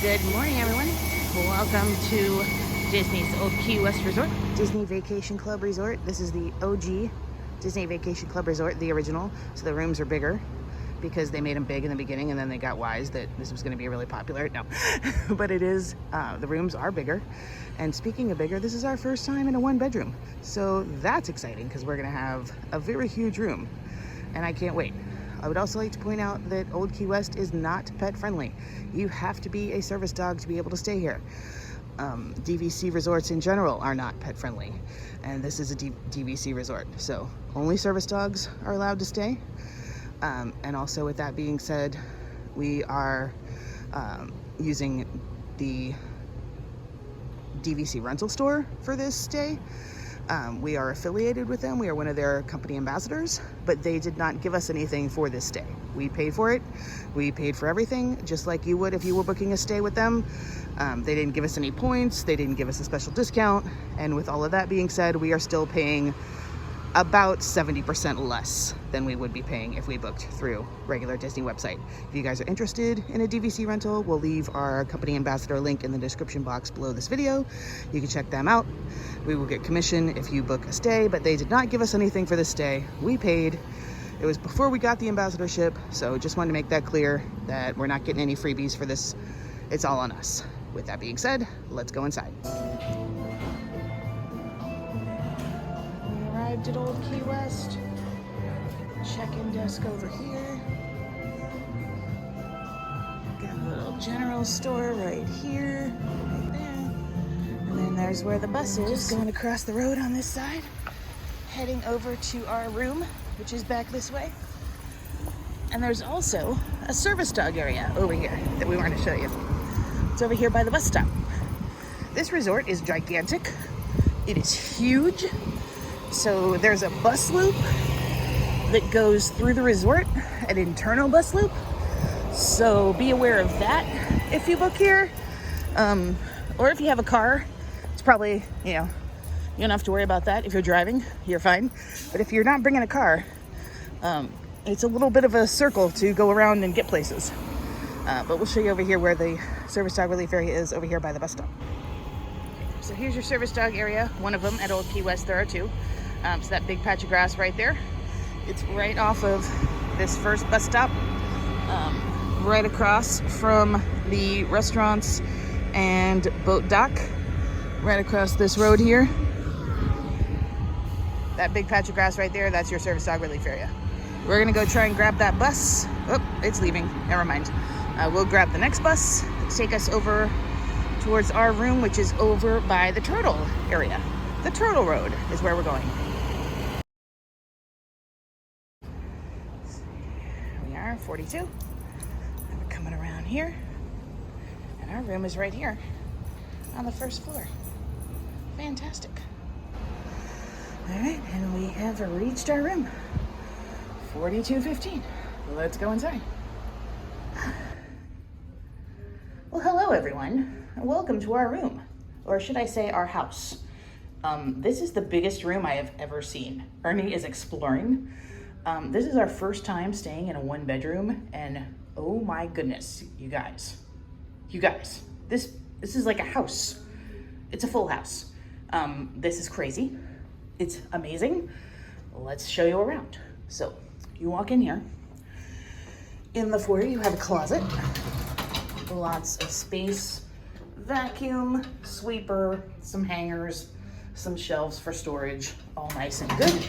Good morning, everyone. Welcome to Disney's Old Key West Resort, Disney Vacation Club Resort. This is the OG Disney Vacation Club Resort, the original. So the rooms are bigger because they made them big in the beginning and then they got wise that this was going to be really popular. No, but it is, the rooms are bigger. And speaking of bigger, this is our first time in a one bedroom. So that's exciting because we're going to have a very huge room and I can't wait. I would also like to point out that Old Key West is not pet friendly. You have to be a service dog to be able to stay here. DVC resorts in general are not pet friendly, and this is a DVC resort, so only service dogs are allowed to stay. And also, with that being said, we are using the DVC rental store for this stay. We are affiliated with them. We are one of their company ambassadors, but they did not give us anything for this stay. We paid for it. We paid for everything, just like you would if you were booking a stay with them. They didn't give us any points. They didn't give us a special discount. And with all of that being said, we are still paying about 70% less than we would be paying if we booked through regular Disney website. If you guys are interested in a DVC rental, we'll leave our company ambassador link in the description box below this video. You can check them out. We will get commission if you book a stay, but they did not give us anything for this stay. We paid. It was before we got the ambassadorship, so just wanted to make that clear that we're not getting any freebies for this. It's all on us. With that being said, let's go inside. Arrived at Old Key West. Check-in desk over here. Got a little general store right here, right there. And then there's where the bus is. Just going across the road on this side. Heading over to our room, which is back this way. And there's also a service dog area over here that we want to show you. It's over here by the bus stop. This resort is gigantic. It is huge. So there's a bus loop that goes through the resort, an internal bus loop. So be aware of that if you book here. Or if you have a car, it's probably, you don't have to worry about that. If you're driving, you're fine. But if you're not bringing a car, it's a little bit of a circle to go around and get places. But we'll show you over here where the service dog relief area is, over here by the bus stop. So here's your service dog area, one of them at Old Key West. There are two. So that big patch of grass right there, it's right off of this first bus stop, right across from the restaurants and boat dock, right across this road here. That big patch of grass right there, that's your service dog relief area. We're gonna go try and grab that bus. Oh, it's leaving, never mind. We'll grab the next bus, take us over towards our room, which is over by the turtle area. The turtle road is where we're going. We are 42. And we're coming around here. And our room is right here on the first floor. Fantastic. All right, and we have reached our room. 4215. Let's go inside. Well, hello everyone. Welcome to our room, or should I say our house. This is the biggest room I have ever seen. Ernie is exploring. This is our first time staying in a one bedroom, and oh my goodness, you guys, this is like a house. It's a full house. This is crazy. It's amazing. Let's show you around. So you walk in here. In the foyer, you have a closet. Lots of space, vacuum, sweeper, some hangers, some shelves for storage, all nice and good.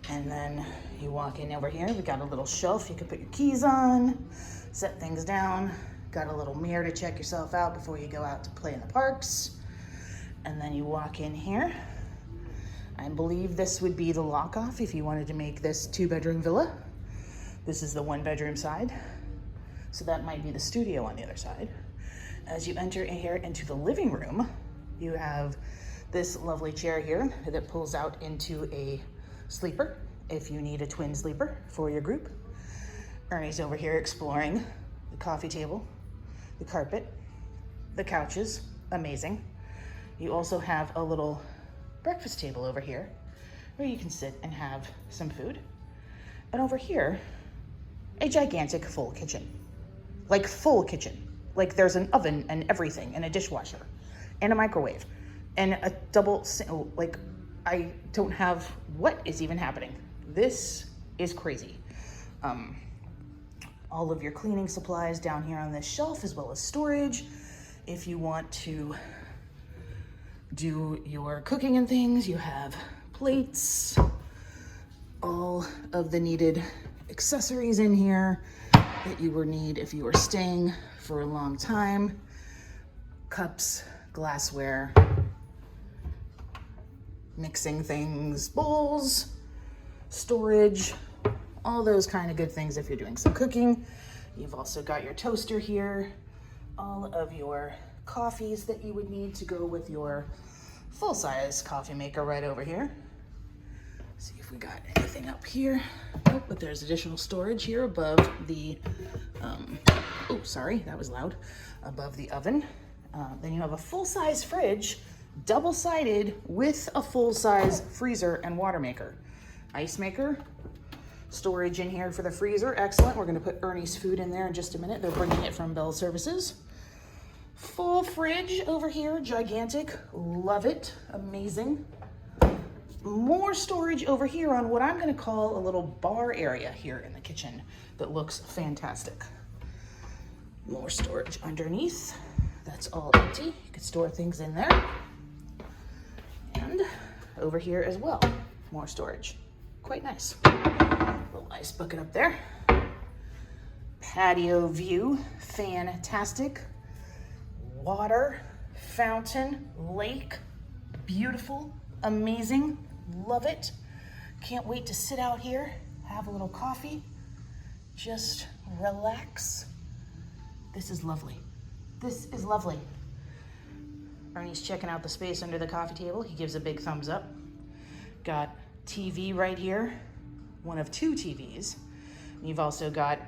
And then you walk in over here. We got a little shelf you can put your keys on, set things down. Got a little mirror to check yourself out before you go out to play in the parks. And then you walk in here. I believe this would be the lock-off if you wanted to make this two-bedroom villa. This is the one-bedroom side. So that might be the studio on the other side. As you enter here into the living room, you have this lovely chair here that pulls out into a sleeper if you need a twin sleeper for your group. Ernie's over here exploring the coffee table, the carpet, the couches, amazing. You also have a little breakfast table over here where you can sit and have some food. And over here, a gigantic full kitchen. Like full kitchen. Like there's an oven and everything, and a dishwasher, and a microwave, and a double, like I don't have, what is even happening? This is crazy. All of your cleaning supplies down here on this shelf, as well as storage. If you want to do your cooking and things, you have plates, all of the needed accessories in here that you would need if you were staying for a long time. Cups, glassware, mixing things, bowls, storage, all those kind of good things if you're doing some cooking. You've also got your toaster here, all of your coffees that you would need to go with your full-size coffee maker right over here. See if we got anything up here. Oh, but there's additional storage here above the, oh, sorry, that was loud, above the oven. Then you have a full-size fridge, double-sided, with a full-size freezer and water maker. Ice maker, storage in here for the freezer, excellent. We're gonna put Ernie's food in there in just a minute. They're bringing it from Bell Services. Full fridge over here, gigantic, love it, amazing. More storage over here on what I'm gonna call a little bar area here in the kitchen that looks fantastic. More storage underneath. That's all empty. You could store things in there. And over here as well, more storage. Quite nice. Little ice bucket up there. Patio view, fantastic. Water, fountain, lake, beautiful, amazing, love it. Can't wait to sit out here, have a little coffee, just relax. This is lovely. This is lovely. Ernie's checking out the space under the coffee table. He gives a big thumbs up. Got TV right here, one of 2 TVs. You've also got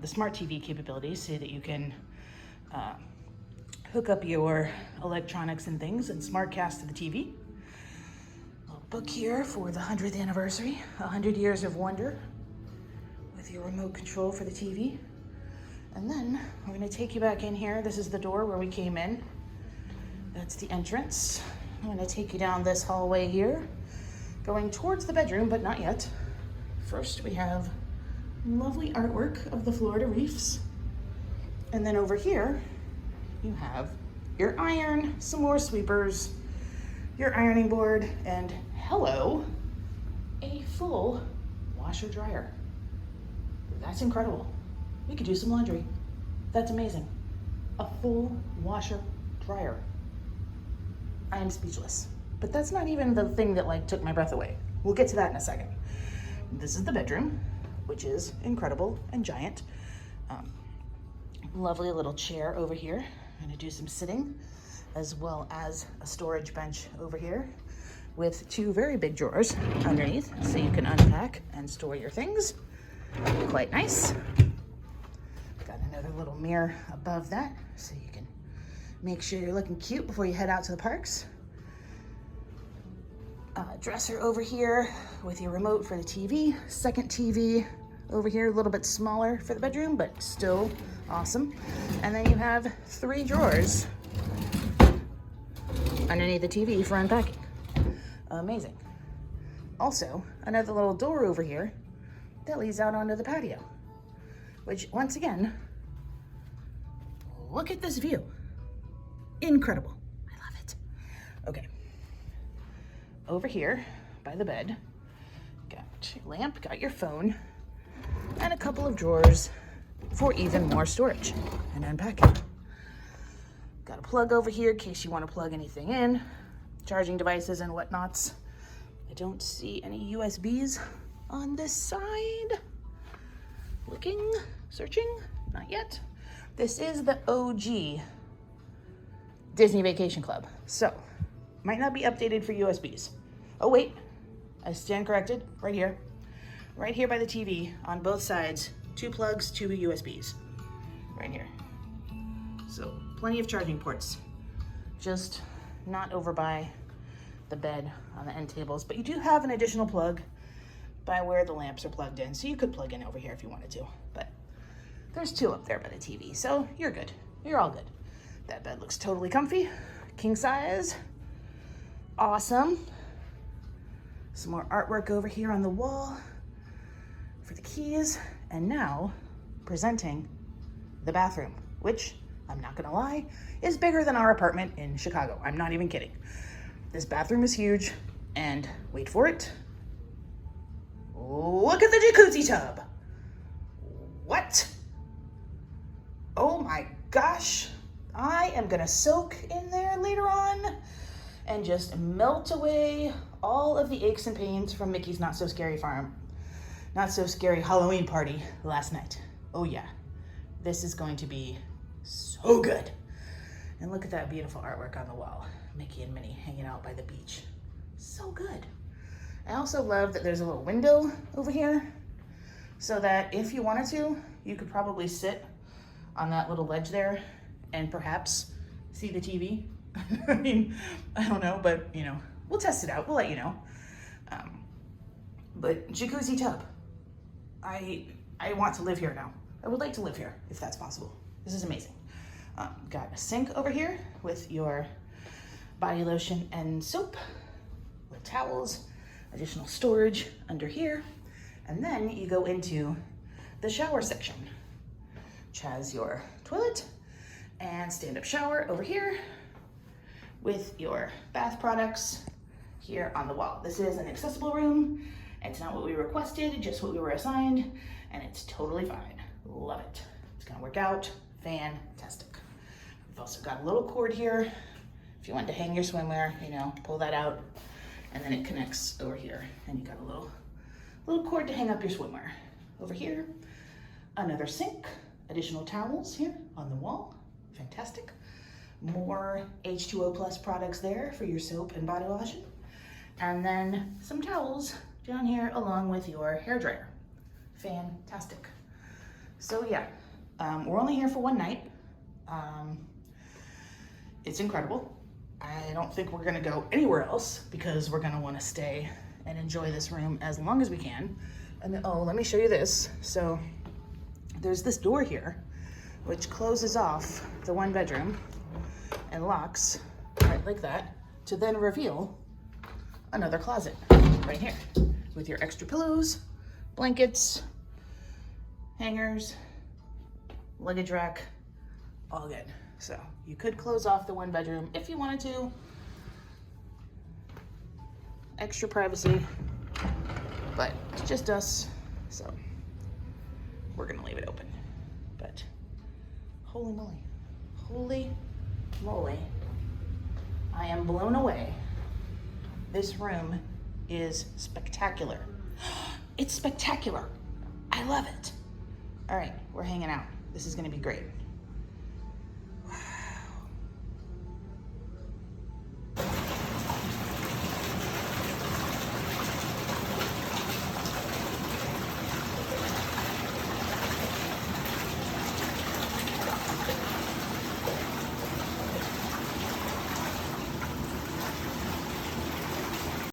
the smart TV capabilities so that you can hook up your electronics and things and SmartCast to the TV. Little book here for the 100th anniversary, 100 Years of Wonder, with your remote control for the TV. And then we're gonna take you back in here. This is the door where we came in. That's the entrance. I'm gonna take you down this hallway here, going towards the bedroom, but not yet. First, we have lovely artwork of the Florida Reefs. And then over here, you have your iron, some more sweepers, your ironing board, and hello, a full washer dryer. That's incredible. We could do some laundry. That's amazing. A full washer dryer. I am speechless. But that's not even the thing that like took my breath away. We'll get to that in a second. This is the bedroom, which is incredible and giant. Lovely little chair over here. I'm gonna do some sitting, as well as a storage bench over here with 2 very big drawers underneath, so you can unpack and store your things. Quite nice. Got another little mirror above that, so you can make sure you're looking cute before you head out to the parks. Dresser over here with your remote for the TV. Second TV over here, a little bit smaller for the bedroom, but still awesome. And then you have 3 drawers underneath the TV for unpacking. Amazing. Also, another little door over here that leads out onto the patio, which once again, look at this view. Incredible. I love it. Okay. Over here by the bed, got your lamp, got your phone, and a couple of drawers for even more storage and unpacking. Got a plug over here in case you want to plug anything in, charging devices and whatnots. I don't see any USBs on this side. Looking, searching, not yet. This is the OG Disney Vacation Club, so might not be updated for USBs. Oh wait, I stand corrected, right here by the TV on both sides, 2 plugs, 2 USBs, right here. So plenty of charging ports, just not over by the bed on the end tables, but you do have an additional plug by where the lamps are plugged in, so you could plug in over here if you wanted to, but there's 2 up there by the TV, so you're good. you're all good. That bed looks totally comfy. King size. Awesome. Some more artwork over here on the wall for the keys. And now, presenting the bathroom, which, I'm not gonna lie, is bigger than our apartment in Chicago. I'm not even kidding. This bathroom is huge, and wait for it. Look at the jacuzzi tub. What? Oh my gosh. I am gonna soak in there later on and just melt away all of the aches and pains from Mickey's Not So Scary Halloween party last night. Oh yeah, this is going to be so good. And look at that beautiful artwork on the wall. Mickey and Minnie hanging out by the beach. So good. I also love that there's a little window over here so that if you wanted to, you could probably sit on that little ledge there and perhaps see the TV. I mean, I don't know, but you know, we'll test it out. We'll let you know. But jacuzzi tub. I want to live here now. I would like to live here if that's possible. This is amazing. Got a sink over here with your body lotion and soap, with towels, additional storage under here. And then you go into the shower section, which has your toilet and stand-up shower over here with your bath products here on the wall. This is an accessible room. It's not what we requested, just what we were assigned, and it's totally fine. Love it. It's gonna work out. Fantastic. We've also got a little cord here. If you want to hang your swimwear, you know, pull that out, and then it connects over here, and you got a little cord to hang up your swimwear. Over here, another sink, additional towels here on the wall. Fantastic. More H2O plus products there for your soap and body lotion. And then some towels down here along with your hairdryer. Fantastic. So yeah, we're only here for one night. It's incredible. I don't think we're gonna go anywhere else because we're gonna wanna stay and enjoy this room as long as we can. And then, oh, let me show you this. So there's this door here, which closes off the one bedroom and locks right like that to then reveal another closet right here with your extra pillows, blankets, hangers, luggage rack, all good. So you could close off the one bedroom if you wanted to. Extra privacy, but it's just us, so we're gonna leave it open. But holy moly, I am blown away. This room is spectacular. It's spectacular. I love it. All right, we're hanging out. This is gonna be great.